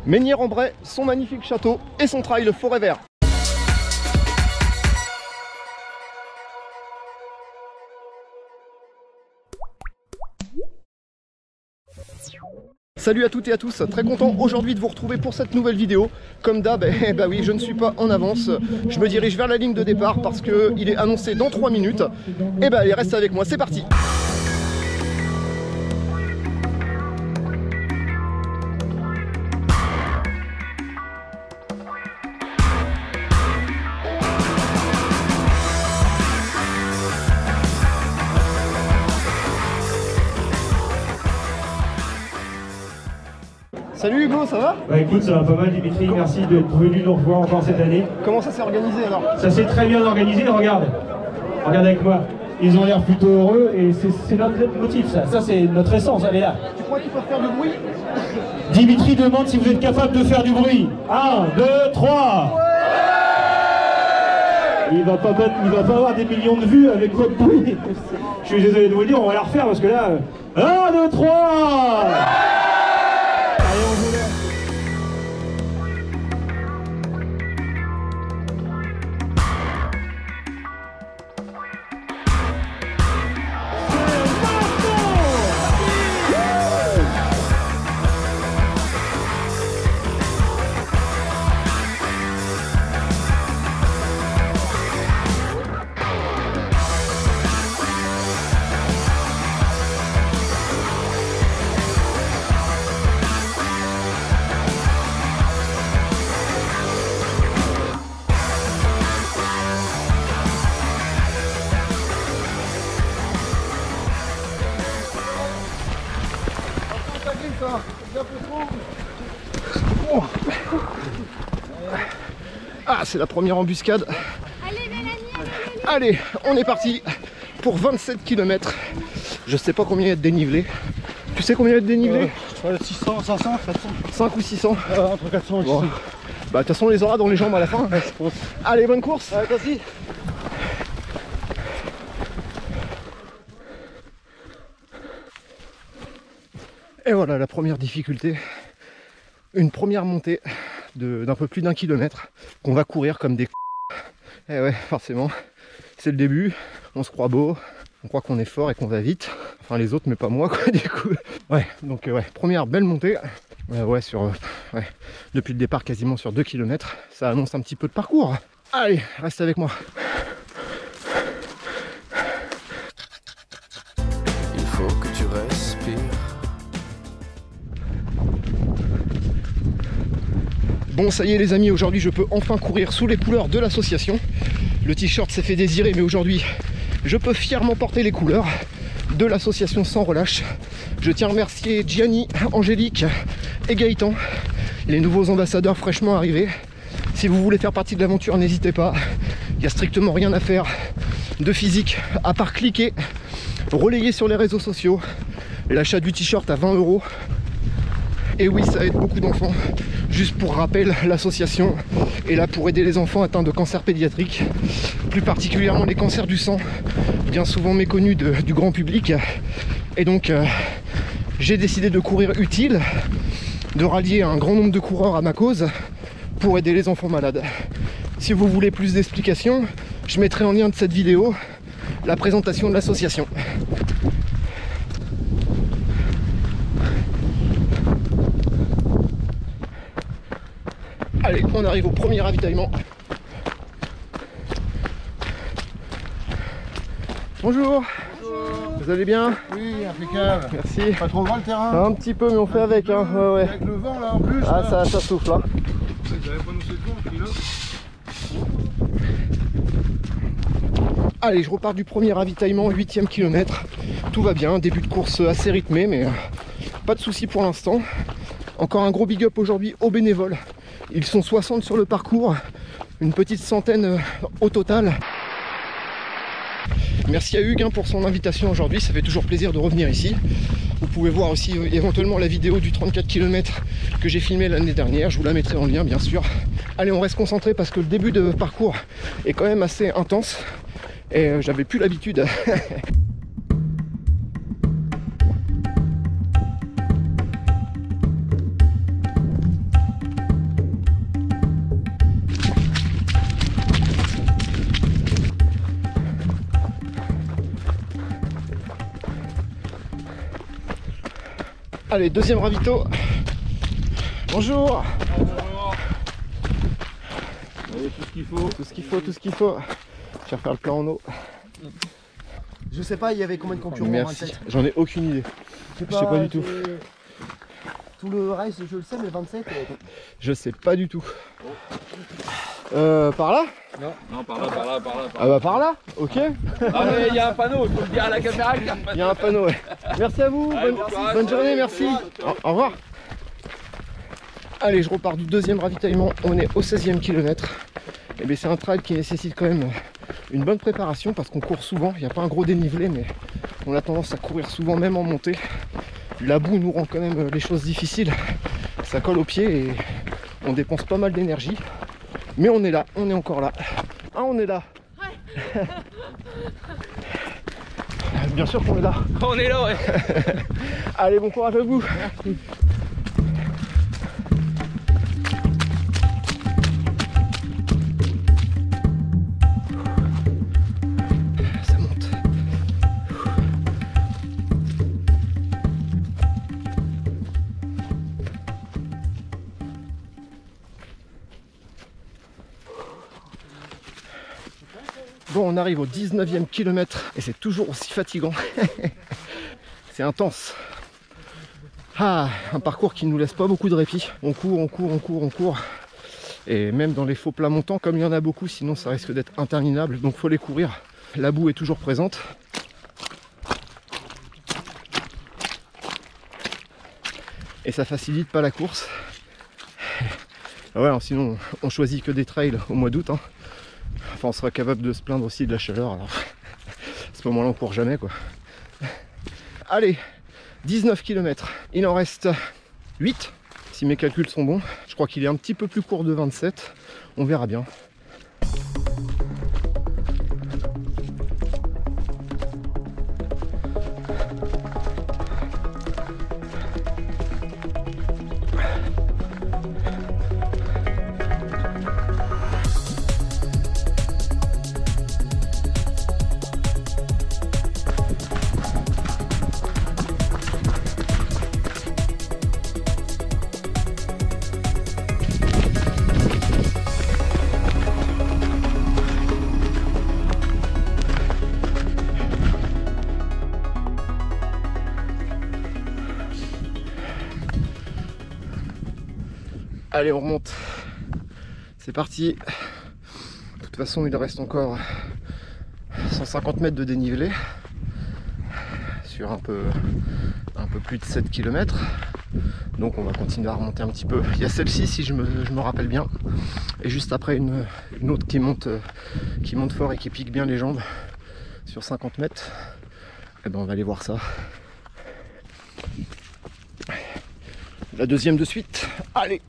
Mesnières-en-Bray, son magnifique château et son trail forêt vert. Salut à toutes et à tous, très content aujourd'hui de vous retrouver pour cette nouvelle vidéo. Comme d'hab, bah oui, je ne suis pas en avance, je me dirige vers la ligne de départ parce qu'il est annoncé dans 3 minutes. Et bah allez, reste avec moi, c'est parti. Salut Hugo, ça va? Bah écoute, ça va pas mal Dimitri, merci d'être venu nous revoir encore cette année. Comment ça s'est organisé alors? Ça s'est très bien organisé, regarde avec moi. Ils ont l'air plutôt heureux et c'est notre motif ça, c'est notre essence, elle est là. Tu crois qu'il faut faire du bruit? Dimitri demande si vous êtes capable de faire du bruit. 1, 2, 3 ouais. Il va pas avoir des millions de vues avec votre bruit. Je suis désolé de vous le dire, on va la refaire parce que là... 1, 2, 3 Ah, c'est la première embuscade. Allez, on est parti pour 27 km. Je sais pas combien il y a de dénivelé. Tu sais combien il y a de dénivelé? 600, 500, 400. 5 ou 600 entre 400 et 600. Bon. Bah de toute façon on les aura dans les jambes à la fin. Allez, bonne course. Vas-y. Et voilà la première difficulté. Une première montée d'un peu plus d'1 kilomètre qu'on va courir comme des... Et ouais, forcément, c'est le début, on se croit beau, on croit qu'on est fort et qu'on va vite. Enfin les autres, mais pas moi quoi, du coup. Ouais, donc ouais, première belle montée. Ouais, depuis le départ quasiment sur 2 km. Ça annonce un petit peu de parcours. Allez, reste avec moi. Il faut que tu respires. Bon, ça y est les amis, aujourd'hui je peux enfin courir sous les couleurs de l'association. Le t-shirt s'est fait désirer, mais aujourd'hui je peux fièrement porter les couleurs de l'association Sans Relâche. Je tiens à remercier Gianni, Angélique et Gaëtan, les nouveaux ambassadeurs fraîchement arrivés. Si vous voulez faire partie de l'aventure, n'hésitez pas. Il n'y a strictement rien à faire de physique à part cliquer, relayer sur les réseaux sociaux. L'achat du t-shirt à 20 €. Et oui, ça aide beaucoup d'enfants. Juste pour rappel, l'association est là pour aider les enfants atteints de cancer pédiatrique, plus particulièrement les cancers du sang, bien souvent méconnus du grand public. Et donc, j'ai décidé de courir utile, de rallier un grand nombre de coureurs à ma cause pour aider les enfants malades. Si vous voulez plus d'explications, je mettrai en lien de cette vidéo la présentation de l'association. Allez, on arrive au premier ravitaillement. Bonjour. Bonjour. Vous allez bien? Oui, impeccable. Merci. Pas trop grand le terrain? Un petit peu, mais on fait avec. Hein. Ouais. Avec le vent là en plus. Ah, là. ça souffle. Hein. J'avais pas annoncé le vent, puis là. Allez, je repars du premier ravitaillement, 8e kilomètre. Tout va bien, début de course assez rythmé, mais pas de soucis pour l'instant. Encore un gros big up aujourd'hui aux bénévoles. Ils sont 60 sur le parcours, une petite centaine au total. Merci à Hugues pour son invitation aujourd'hui, ça fait toujours plaisir de revenir ici. Vous pouvez voir aussi éventuellement la vidéo du 34 km que j'ai filmé l'année dernière, je vous la mettrai en lien bien sûr. Allez, on reste concentré parce que le début de parcours est quand même assez intense et j'avais plus l'habitude. Allez, deuxième ravito. Bonjour. Allez, tout ce qu'il faut. Tout ce qu'il faut, tout ce qu'il faut. Je vais refaire le plan en eau. Je sais pas, il y avait combien de concurrents? Merci. 27. J'en ai aucune idée. Je sais pas du tout. Tout le reste, je le sais, mais 27. Je sais pas du tout. Par là? Non, par là, par là, par là. Ah bah par là, ok. Ah mais il y a un panneau, il faut le dire à la caméra qu'il y a un panneau. Il y a un panneau, ouais. Merci à vous, Allez, bonne, bon courage. bonne journée, merci. Au revoir. Allez, je repars du deuxième ravitaillement, on est au 16e kilomètre. Et bien c'est un trail qui nécessite quand même une bonne préparation parce qu'on court souvent, il n'y a pas un gros dénivelé mais on a tendance à courir souvent même en montée. La boue nous rend quand même les choses difficiles, ça colle aux pieds et on dépense pas mal d'énergie. Mais on est là, on est encore là. Ah, on est là. Ouais. Bien sûr qu'on est là. On est là, ouais. Allez, bon courage à vous. Ça monte. Bon, on arrive au 19e kilomètre et c'est toujours aussi fatigant. C'est intense. Ah, un parcours qui ne nous laisse pas beaucoup de répit. On court, on court, on court, on court. Et même dans les faux plats montants, comme il y en a beaucoup, sinon ça risque d'être interminable. Donc faut les courir. La boue est toujours présente. Et ça facilite pas la course. Ouais, sinon on choisit que des trails au mois d'août. Enfin, on sera capable de se plaindre aussi de la chaleur. Alors, à ce moment-là, on court jamais, quoi. Allez, 19 km. Il en reste 8, si mes calculs sont bons. Je crois qu'il est un petit peu plus court de 27. On verra bien. Allez, on remonte. C'est parti. De toute façon, il reste encore 150 mètres de dénivelé sur un peu plus de 7 km. Donc on va continuer à remonter un petit peu. Il y a celle-ci, si je me rappelle bien. Et juste après une autre qui monte fort et qui pique bien les jambes sur 50 mètres. Et ben on va aller voir ça. La deuxième de suite. Allez!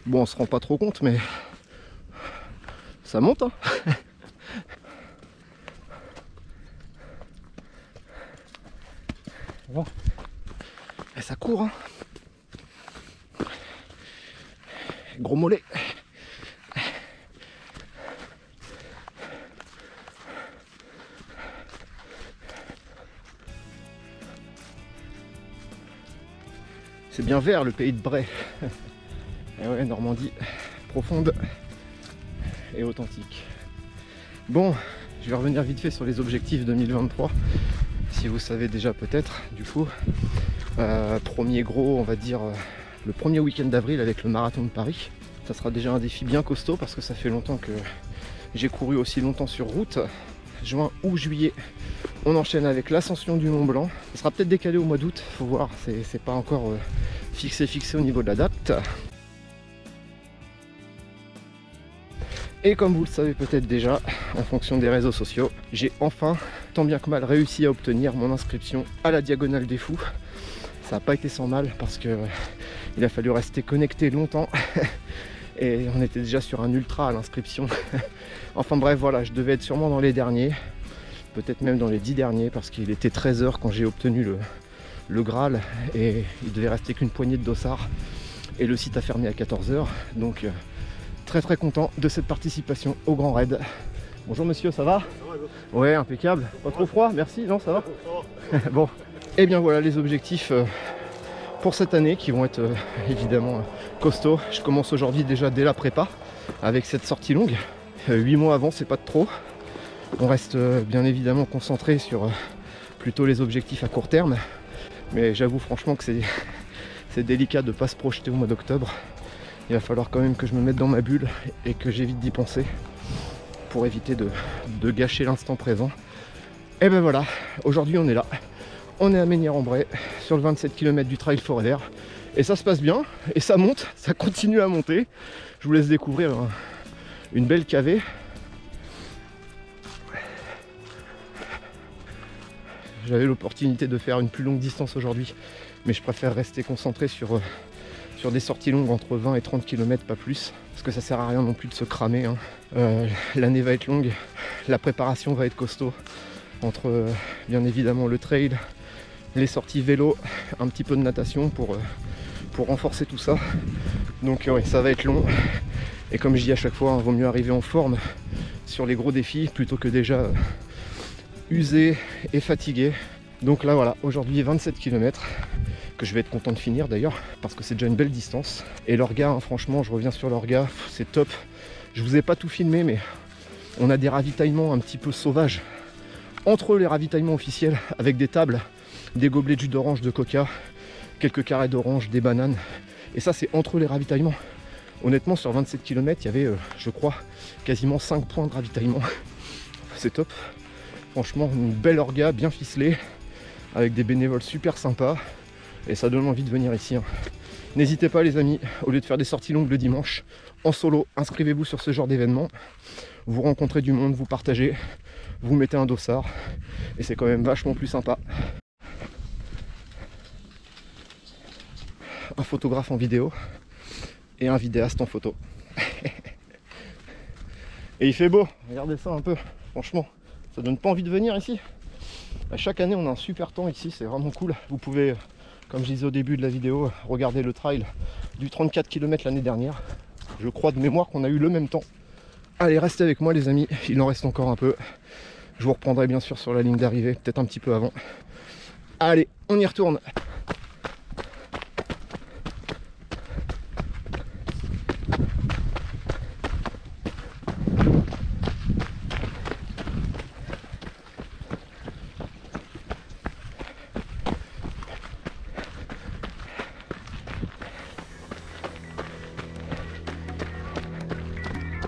Bon, on se rend pas trop compte, mais ça monte, hein. Bon. Et ça court, hein. Gros mollet. C'est bien vert le pays de Bray. Et ouais, Normandie, profonde et authentique. Bon, je vais revenir vite fait sur les objectifs 2023. Si vous savez déjà peut-être, du coup, premier gros, on va dire, le premier week-end d'avril avec le marathon de Paris. Ça sera déjà un défi bien costaud parce que ça fait longtemps que j'ai couru aussi longtemps sur route. Juin ou juillet, on enchaîne avec l'ascension du Mont Blanc. Ça sera peut-être décalé au mois d'août, faut voir, c'est pas encore fixé au niveau de la date. Et comme vous le savez peut-être déjà, en fonction des réseaux sociaux, j'ai enfin, tant bien que mal, réussi à obtenir mon inscription à la Diagonale des Fous. Ça n'a pas été sans mal parce que il a fallu rester connecté longtemps et on était déjà sur un ultra à l'inscription. Enfin bref, voilà, je devais être sûrement dans les derniers. peut-être même dans les 10 derniers, parce qu'il était 13 h quand j'ai obtenu le Graal et il devait rester qu'une poignée de dossards et le site a fermé à 14 h. Donc très très content de cette participation au Grand Raid. Bonjour monsieur, ça va? Ouais, impeccable. Pas trop froid? Merci, non, ça va? Bon, et bien voilà les objectifs pour cette année qui vont être évidemment costauds. Je commence aujourd'hui déjà dès la prépa avec cette sortie longue. 8 mois avant, c'est pas de trop. On reste bien évidemment concentré sur plutôt les objectifs à court terme. Mais j'avoue franchement que c'est délicat de ne pas se projeter au mois d'octobre. Il va falloir quand même que je me mette dans ma bulle et que j'évite d'y penser pour éviter de gâcher l'instant présent. Et ben voilà, aujourd'hui on est là. On est à Mesnières-en-Bray sur le 27 km du trail forêt vert. Et ça se passe bien, et ça monte, ça continue à monter. Je vous laisse découvrir une belle cavée. J'avais l'opportunité de faire une plus longue distance aujourd'hui, mais je préfère rester concentré sur des sorties longues entre 20 et 30 km, pas plus, parce que ça sert à rien non plus de se cramer, hein. L'année va être longue, la préparation va être costaud, entre bien évidemment le trail, les sorties vélo, un petit peu de natation pour renforcer tout ça. Donc ouais, ça va être long, et comme je dis à chaque fois, il vaut mieux arriver en forme sur les gros défis plutôt que déjà usé et fatigué. Donc là voilà, aujourd'hui 27 km que je vais être content de finir d'ailleurs parce que c'est déjà une belle distance. Et l'orga, hein, franchement je reviens sur l'orga, c'est top. Je vous ai pas tout filmé, mais on a des ravitaillements un petit peu sauvages entre les ravitaillements officiels avec des tables, des gobelets de jus d'orange, de coca, quelques carrés d'orange, des bananes, et ça c'est entre les ravitaillements. Honnêtement sur 27 km il y avait je crois quasiment 5 points de ravitaillement. C'est top. Franchement, une belle orga, bien ficelée, avec des bénévoles super sympas, et ça donne envie de venir ici, hein. N'hésitez pas les amis, au lieu de faire des sorties longues le dimanche, en solo, inscrivez-vous sur ce genre d'événement. Vous rencontrez du monde, vous partagez, vous mettez un dossard, et c'est quand même vachement plus sympa. Un photographe en vidéo, et un vidéaste en photo. Et il fait beau, regardez ça un peu, franchement. Ça donne pas envie de venir ici. À chaque année on a un super temps ici, c'est vraiment cool. Vous pouvez, comme je disais au début de la vidéo, regarder le trail du 34 km l'année dernière. Je crois de mémoire qu'on a eu le même temps. Allez, restez avec moi les amis, il en reste encore un peu. Je vous reprendrai bien sûr sur la ligne d'arrivée, peut-être un petit peu avant. Allez, on y retourne.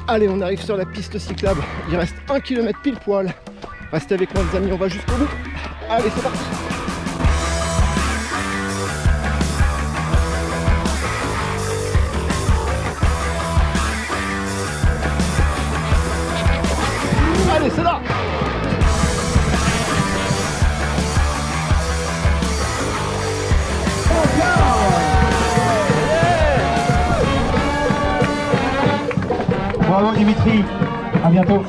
Allez, on arrive sur la piste cyclable. Il reste 1 km pile poil. Restez avec moi les amis, on va jusqu'au bout. Allez, c'est parti. Allez, c'est là. Bravo Dimitri, à bientôt.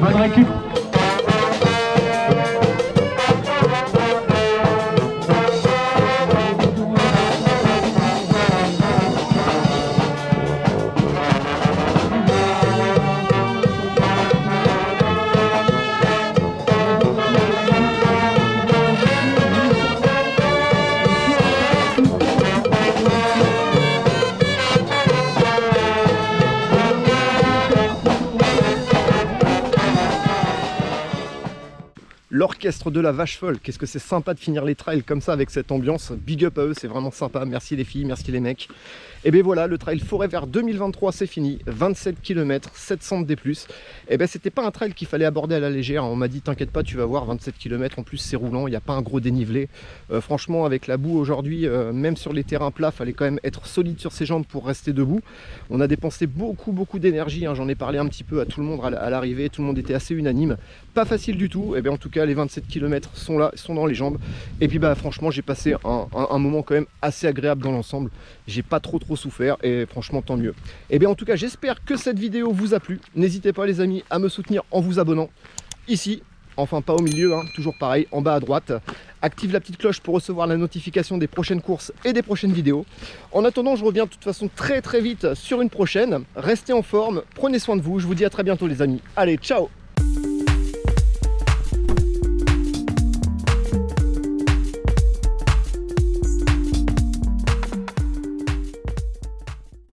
Bonne récup. L'orchestre de la vache folle, qu'est-ce que c'est sympa de finir les trails comme ça avec cette ambiance. Big up à eux, c'est vraiment sympa. Merci les filles, merci les mecs. Et bien voilà, le trail forêt vert 2023 c'est fini, 27 km, 700 D+. Et bien c'était pas un trail qu'il fallait aborder à la légère, on m'a dit t'inquiète pas, tu vas voir 27 km, en plus c'est roulant, il n'y a pas un gros dénivelé. Franchement avec la boue aujourd'hui, même sur les terrains plats, fallait quand même être solide sur ses jambes pour rester debout. On a dépensé beaucoup d'énergie, hein. J'en ai parlé un petit peu à tout le monde à l'arrivée, tout le monde était assez unanime. Pas facile du tout, et bien en tout cas les 27 km sont là, sont dans les jambes. Et puis bah franchement j'ai passé un moment quand même assez agréable dans l'ensemble. J'ai pas trop souffert et franchement tant mieux. Et bien en tout cas j'espère que cette vidéo vous a plu. N'hésitez pas les amis à me soutenir en vous abonnant ici enfin pas au milieu, hein, toujours pareil, en bas à droite. Active la petite cloche pour recevoir la notification des prochaines courses et des prochaines vidéos. En attendant, je reviens de toute façon très vite sur une prochaine. Restez en forme, prenez soin de vous, je vous dis à très bientôt les amis. Allez, ciao!